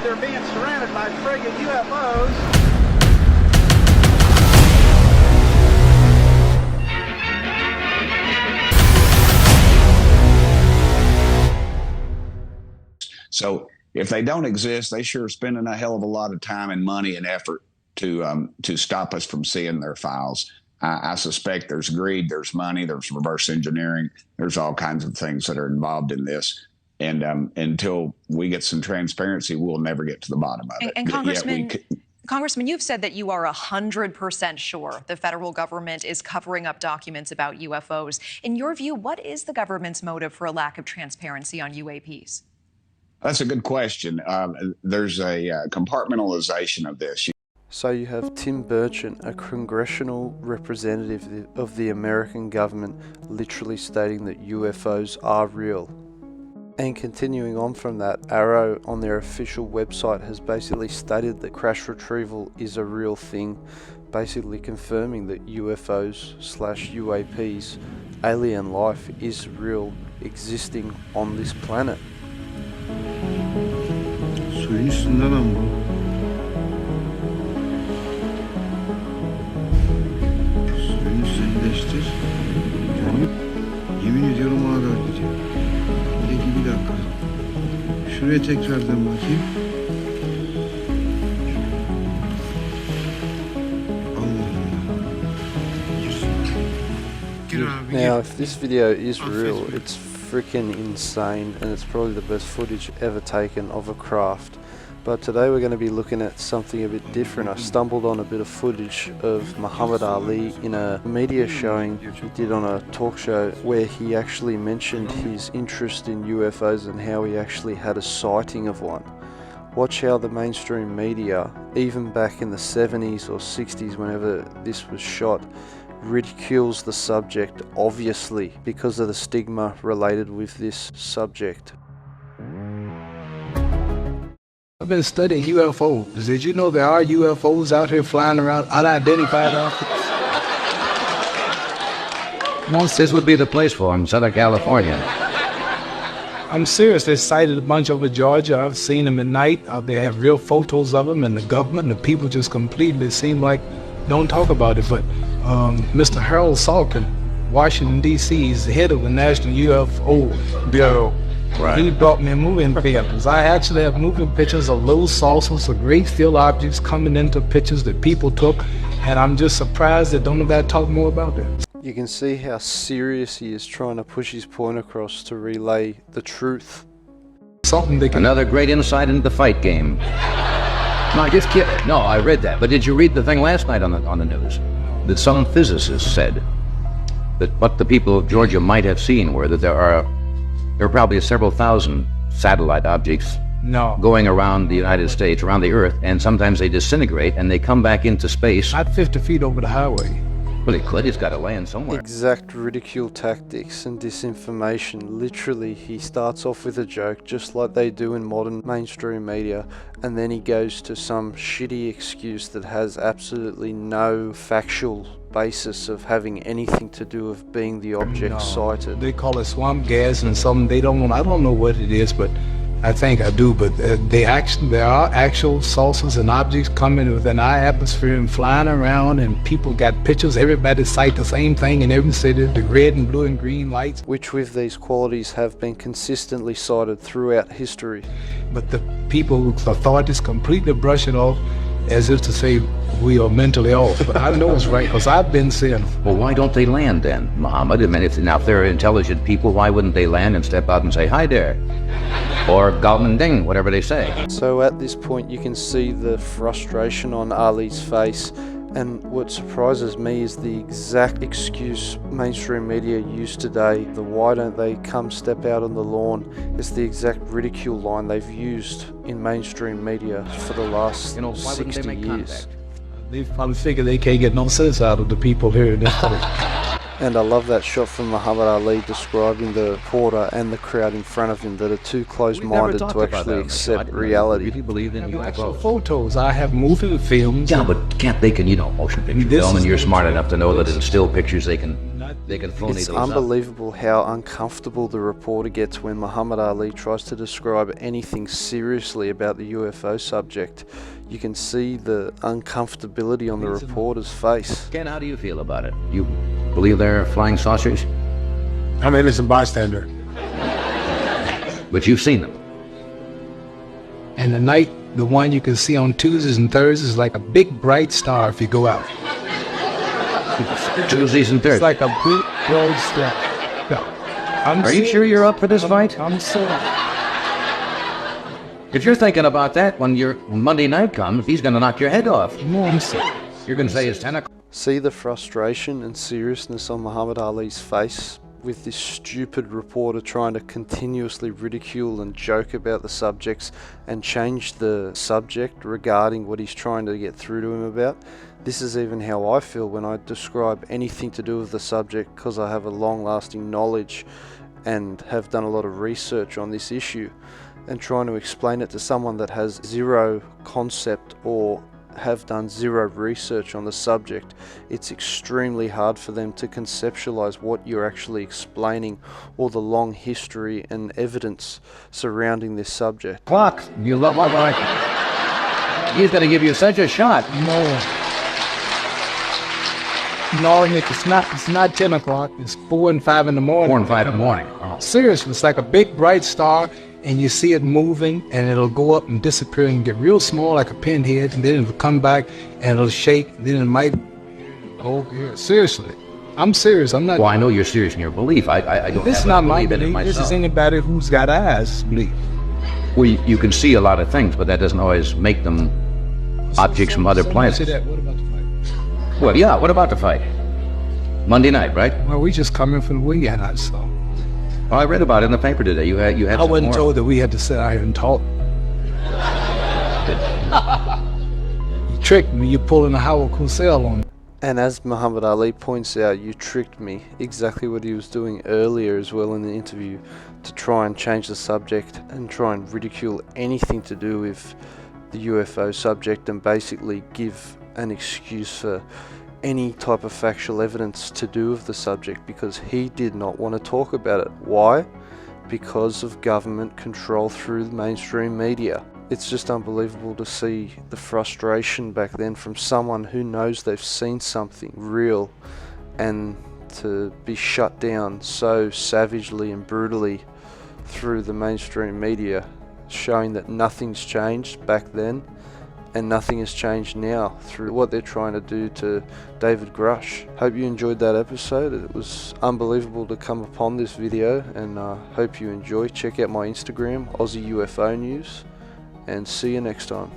They're being surrounded by friggin' UFOs. So if they don't exist, they sure are spending a hell of a lot of time and money and effort to stop us from seeing their files. I suspect there's greed, there's money, there's reverse engineering, there's all kinds of things that are involved in this. And until we get some transparency, we'll never get to the bottom of it. And Congressman, you've said that you are 100% sure the federal government is covering up documents about UFOs. In your view, what is the government's motive for a lack of transparency on UAPs? That's a good question. There's a compartmentalization of this. So you have Tim Burchett, a congressional representative of the American government, literally stating that UFOs are real. And continuing on from that, Arrow on their official website has basically stated that crash retrieval is a real thing, basically confirming that UFOs/UAPs, alien life, is real, existing on this planet. Suyun üstünde lan bu. Suyun üstündeştir. Yani yemin ediyorum ağır diyeceğim. Peki bir dakika. Şuraya tekrardan bakayım. Allah Allah. Now, if this video is real, it's freaking insane, and it's probably the best footage ever taken of a craft. But today we're going to be looking at something a bit different. I stumbled on a bit of footage of Muhammad Ali in a media showing he did on a talk show, where he actually mentioned his interest in UFOs and how he actually had a sighting of one. Watch how the mainstream media, even back in the 70s or 60s whenever this was shot, ridicules the subject, obviously because of the stigma related with this subject. I've been studying UFOs. Did you know there are UFOs out here flying around unidentified objects? Once this would be the place for them, Southern California. I'm serious. They sighted a bunch over Georgia. I've seen them at night. They have real photos of them, and the government and the people just completely seem like don't talk about it. But Mr. Harold Salkin, Washington, D.C., is the head of the National UFO Bureau. Right. He brought me moving pictures. I actually have moving pictures of little saucers, of great field objects coming into pictures that people took, and I'm just surprised that don't nobody talk more about that. You can see how serious he is trying to push his point across to relay the truth. Something they can... Another great insight into the fight game. No, I just kidding. No, I read that. But did you read the thing last night on the news? That some physicists said that what the people of Georgia might have seen were that there are probably several thousand satellite objects going around the United States, around the Earth, and sometimes they disintegrate and they come back into space. Not 50 feet over the highway. Well, he could. He's got to land somewhere. Exact ridicule tactics and disinformation. Literally, he starts off with a joke, just like they do in modern mainstream media, and then he goes to some shitty excuse that has absolutely no factual basis of having anything to do with being the object sighted. They call it swamp gas, and some they don't know. I don't know what it is, but I think I do. But there are actual saucers and objects coming within our atmosphere and flying around, and people got pictures. Everybody cite the same thing in every city: the red and blue and green lights, which with these qualities have been consistently cited throughout history. But the people, authorities, completely brush it off as if to say we are mentally off. But I know it's right, because I've been seeing them. Well, why don't they if they're intelligent people, why wouldn't they land and step out and say, hi there? Or Galman Ding, whatever they say. So at this point you can see the frustration on Ali's face, and what surprises me is the exact excuse mainstream media use today. The why don't they come step out on the lawn is the exact ridicule line they've used in mainstream media for the last 60 years. They probably figure they can't get no sense out of the people here in this place. And I love that shot from Muhammad Ali describing the reporter and the crowd in front of him that are too close-minded to actually accept reality. Really believe in Actual UFOs. photos. I have moving films. Yeah, but can't they can, you know, motion picture This film, and is- you're smart enough to know that in still pictures they can phone It's these up. unbelievable how uncomfortable the reporter gets when Muhammad Ali tries to describe anything seriously about the UFO subject. You can see the uncomfortability on the reporter's face. Ken, how do you feel about it? You believe they're flying saucers? I'm an innocent bystander. But you've seen them. And the night, the one you can see on Tuesdays and Thursdays is like a big bright star if you go out. Tuesdays and It's Thursdays. like a big bright star. No, Are you sure you're up for this fight? I'm sorry. If you're thinking about that when Monday night comes, he's going to knock your head off. No, I'm sorry. You're going to say it's 10 o'clock. See the frustration and seriousness on Muhammad Ali's face with this stupid reporter trying to continuously ridicule and joke about the subjects and change the subject regarding what he's trying to get through to him about. This is even how I feel when I describe anything to do with the subject, because I have a long-lasting knowledge and have done a lot of research on this issue, and trying to explain it to someone that has zero concept or have done zero research on the subject, it's extremely hard for them to conceptualize what you're actually explaining or the long history and evidence surrounding this subject. Clock. You love what? He's going to give you such a shot. No, Nick, it's not 10 o'clock. It's 4 and 5 in the morning. 4 and 5 in the morning. Oh. Seriously, it's like a big bright star, and you see it moving, and it'll go up and disappear and get real small like a pinhead, and then it'll come back and it'll shake, and then it might. Oh, yeah, seriously. I'm serious. I'm not. Well, I know you're serious in your belief. I don't This is have not to my believe in it belief. myself. This is anybody who's got eyes belief. Well, you can see a lot of things, but that doesn't always make them objects from other planets. Say that. What about the fight? Well, yeah, what about the fight? Monday night, right? Well, we just coming from the weekend, so. Well, I read about it in the paper today. You had I some wasn't more. told that we had to sit out here and talk. You tricked me. You're pulling a Howard Cosell on me. And as Muhammad Ali points out, you tricked me. Exactly what he was doing earlier as well in the interview, to try and change the subject and try and ridicule anything to do with the UFO subject, and basically give an excuse for any type of factual evidence to do with the subject, because he did not want to talk about it. Why? Because of government control through the mainstream media. It's just unbelievable to see the frustration back then from someone who knows they've seen something real, and to be shut down so savagely and brutally through the mainstream media, showing that nothing's changed back then and nothing has changed now through what they're trying to do to David Grush. Hope you enjoyed that episode. It was unbelievable to come upon this video, and hope you enjoy. Check out my Instagram, Aussie UFO News, and see you next time.